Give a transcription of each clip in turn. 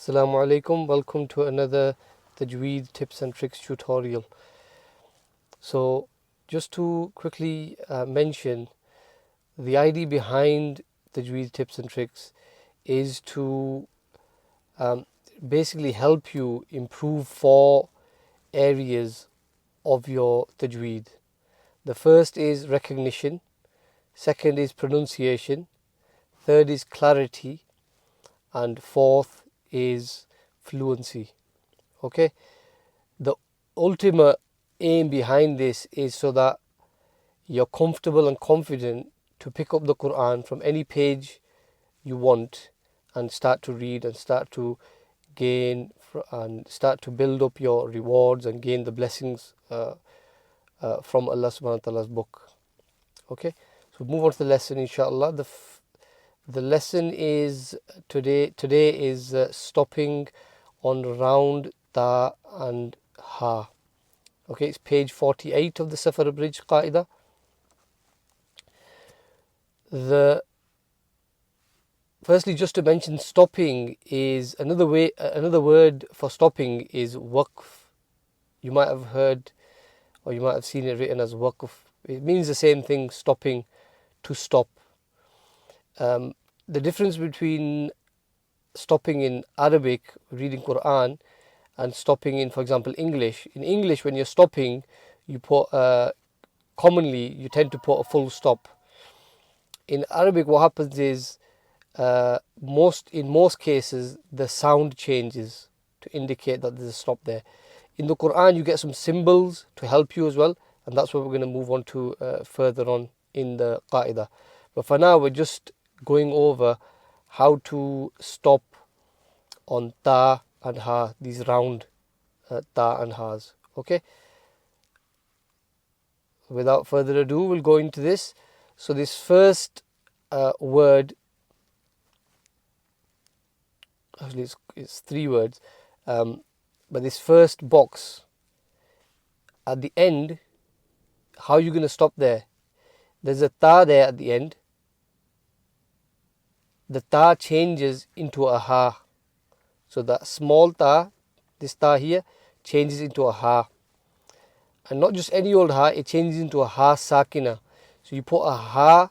Assalaamu alaykum. Welcome to another Tajweed tips and tricks tutorial. So just to quickly mention, the idea behind Tajweed tips and tricks is to basically help you improve 4 areas of your Tajweed. The first is recognition, second is pronunciation, third is clarity, and fourth is fluency. Okay, the ultimate aim behind this is so that you're comfortable and confident to pick up the Quran from any page you want and start to read and start to gain and start to build up your rewards and gain the blessings from Allah subhanahu wa ta'ala's book. Okay, so move on to the lesson, inshallah. The lesson is today is stopping on round Tha and Haa. Okay, it's page 48 of the Safar Abridged Qa'idah. Firstly, just to mention, stopping is another word for stopping is waqf. You might have heard or you might have seen it written as waqf. It means the same thing, stopping, to stop. The difference between stopping in Arabic, reading Quran, and stopping in, for example, English. In English, when you're stopping, you put commonly you tend to put a full stop. In Arabic, what happens is in most cases the sound changes to indicate that there's a stop there. In the Quran, you get some symbols to help you as well, and that's what we're going to move on to further on in the Qa'idah. But for now, we're just going over how to stop on Tha and Haa, these round Tha and Haas. Okay, without further ado, we'll go into this. So this first word, actually it's 3 words, but this first box at the end, how are you going to stop there? There's a Tha there at the end. The Tha changes into a Ha. So that small Tha, this Tha here, changes into a Ha. And not just any old Ha, it changes into a Ha Sakina. So you put a Ha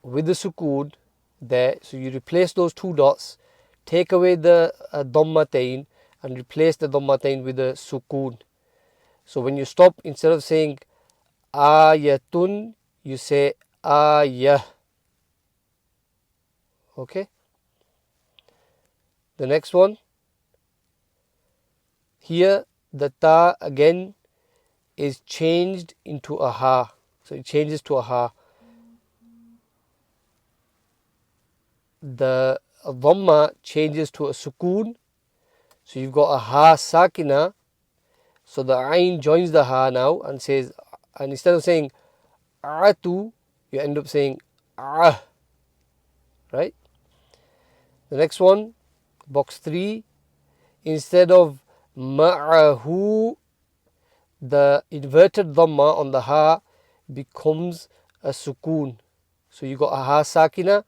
with the sukoon there. So you replace those 2 dots, take away the Dhammatain and replace the Dhammatain with a sukoon. So when you stop, instead of saying ayatun, you say ayah. Okay. The next one, here the Tha again is changed into a Ha. So it changes to a Ha. The Dhamma changes to a sukoon. So you've got a Ha Sakina. So the Ain joins the Ha now and says, and instead of saying Atu, you end up saying Ah. Right? The next one, box 3, instead of Ma'ahu, the inverted Dhamma on the Ha becomes a sukoon. So you got a Ha Sakina.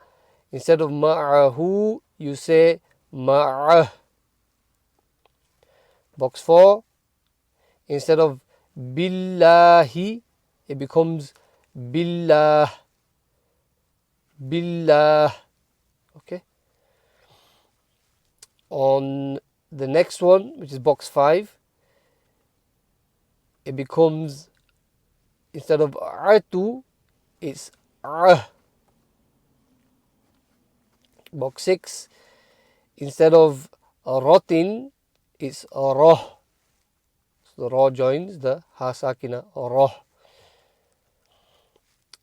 Instead of Ma'ahu, you say Ma'ah. Box 4, instead of Billahi, it becomes Billah. Billah. Okay. On the next one, which is box 5, it becomes, instead of Atu, it's Ah. Box 6, instead of Rotin, it's Roh. So the Roh joins the Ha Sakina, Roh.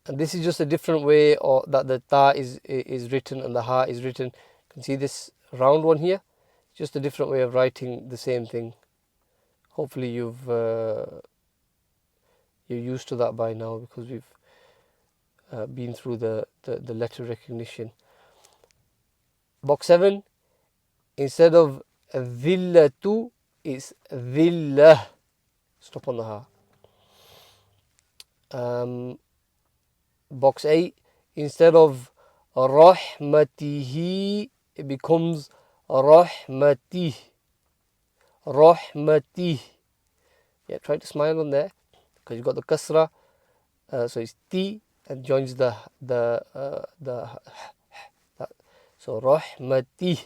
And this is just a different way that the Tha is written and the Ha is written. You can see this round one here. Just a different way of writing the same thing. Hopefully you're used to that by now, because we've been through the letter recognition. Box 7, instead of Dhillatu, it's Dhillah. Stop on the Ha. Box 8, instead of Rahmatihi, it becomes rahmati, rahmati. Yeah, try to smile on there because you've got the kasra, so it's ti and joins the so rahmati.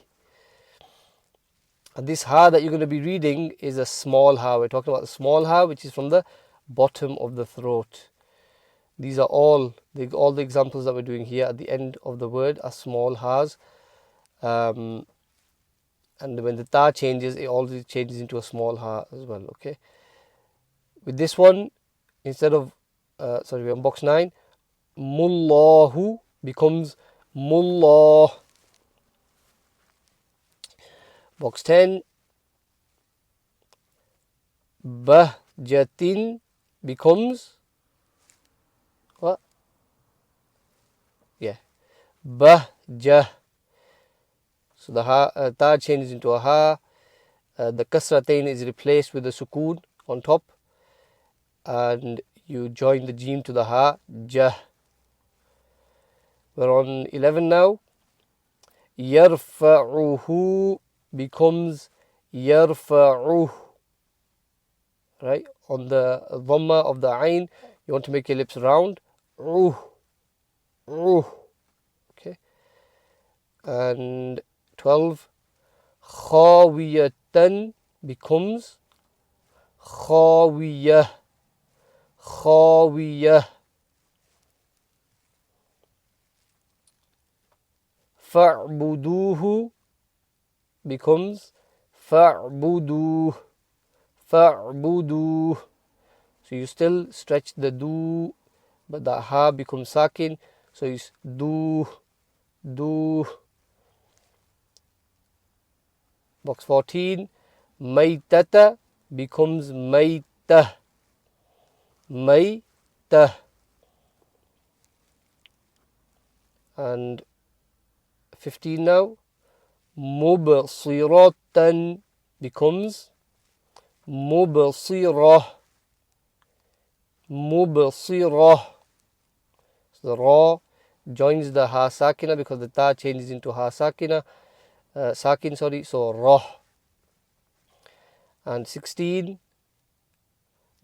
And this ha that you're going to be reading is a small ha. We're talking about the small ha, which is from the bottom of the throat. These are all the examples that we're doing here at the end of the word are small ha's. And when the ta changes, it always changes into a small ha as well. Okay. With this one, instead of we're on box 9. Mullahu becomes mullah. Box 10. Bahjatin becomes what? Yeah, bahjah. So the ha, ta changes into a ha. The kasratain is replaced with a sukoon on top, and you join the jim to the ha, jah. We're on 11 now. Yarfa'uhu becomes yarfa'uh. Right? On the dhamma of the ayn, you want to make your lips round. Okay. And 12. Khawiyatan becomes khawiyah. Khawiyah. Fa'buduhu becomes fa'buduh. Fa'buduh. So you still stretch the do, but the ha becomes sakin. So it's do. Box 14. Maytata becomes maytah. Maytah. And 15 now. Mubsiratan becomes mubsirah. Mubsirah. So the ra joins the ha sakina because the ta changes into ha sakina. Sakin, so rah. And 16.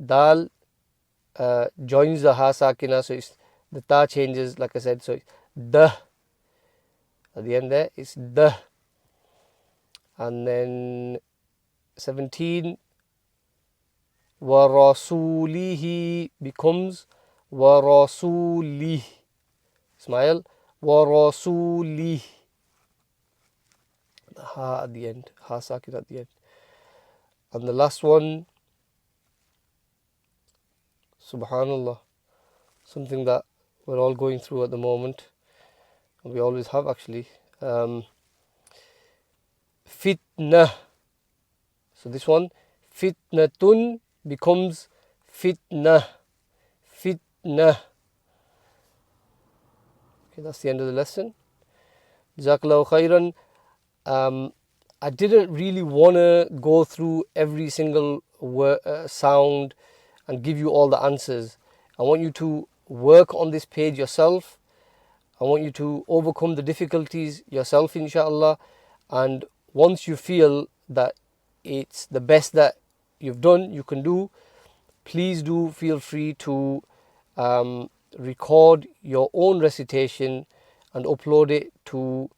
Dal joins the ha sakina, so it's, the ta changes, like I said, so it's dah. At the end there, it's dah. And then 17. Warasulihi becomes warasulih. Smile. Warasulih. Ha at the end. Ha sakin at the end. And the last one, subhanallah, something that we're all going through at the moment, and we always have actually. Fitnah. So this one, fitnatun becomes fitnah. Fitnah. Okay, that's the end of the lesson. Jazakallahu khairan. I didn't really want to go through every single word, sound and give you all the answers. I want you to work on this page yourself. I want you to overcome the difficulties yourself, inshallah. And once you feel that it's the best that you've done, you can do, please do feel free to record your own recitation and upload it to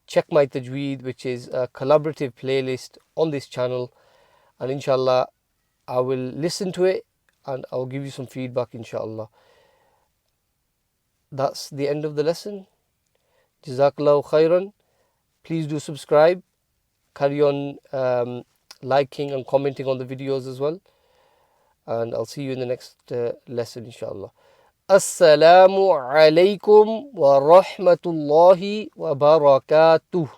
Check My Tajweed, which is a collaborative playlist on this channel, and inshallah I will listen to it and I'll give you some feedback, inshallah. That's the end of the lesson. Jazakallahu khairan. Please do subscribe. Carry on liking and commenting on the videos as well. And I'll see you in the next lesson, inshallah. Assalaamu alaykum wa rahmatullahi wa barakatuh.